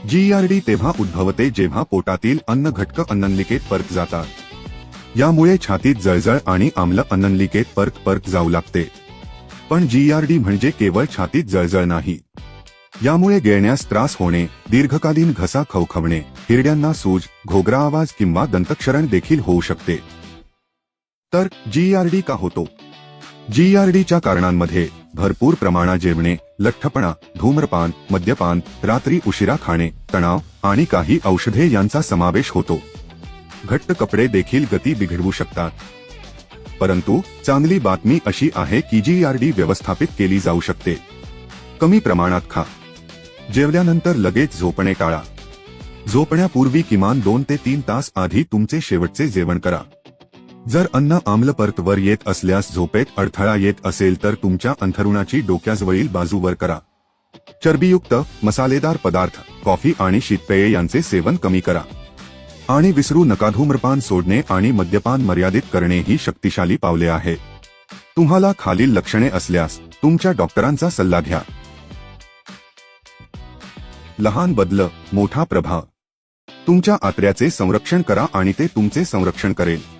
GRD तेव्हा उद्भवते जेव्हा पोटातील अन्न घटक अन्ननलिकेत परत जातात. यामुळे छातीत जळजळ आणि आम्ल अन्ननलिकेत परत जाऊ लागते. पण जीआरडी म्हणजे केवळ छातीत जळजळ नाही. यामुळे गिळण्यास त्रास होणे, दीर्घकालीन घसा खवखवणे, हिरड्यांना सूज, घोगरा आवाज किंवा दंतक्षरण देखील होऊ शकते. तर जीआरडी का होतो? जीआरडीच्या कारणांमध्ये भरपूर प्रमाणात जेवणे, लठ्ठपणा, धूम्रपान, मद्यपान, रात्री उशिरा खाणे, तणाव आणि काही औषधे यांचा समावेश होतो. घट्ट कपडे देखील गती बिघडवू शकतात. परंतु चांगली बातमी अशी आहे की जीआरडी व्यवस्थापित केली जाऊ शकते. कमी प्रमाणात खा. जेवल्यानंतर लगेच झोपणे टाळा. झोपण्यापूर्वी किमान 2 ते 3 तास आधी तुमचे शेवटचे जेवण करा. जर अन्न आम्ल परत वर येत असल्यास झोपेत अडथळा येत असेल तर तुमच्या अंथरुणाची डोक्याजवळील बाजू वर करा. चरबीयुक्त, मसालेदार पदार्थ, कॉफी आणि शीतपेये यांचे सेवन कमी करा. आणि विसरू नका, धूम्रपान सोडणे आणि मद्यपान मर्यादित करणे ही शक्तिशाली पावले आहेत. तुम्हाला खालील लक्षणे असल्यास तुमच्या डॉक्टरांचा सल्ला घ्या. लहान बदल, मोठा प्रभाव. तुमच्या आतड्याचे संरक्षण करा आणि ते तुमचे संरक्षण करेल.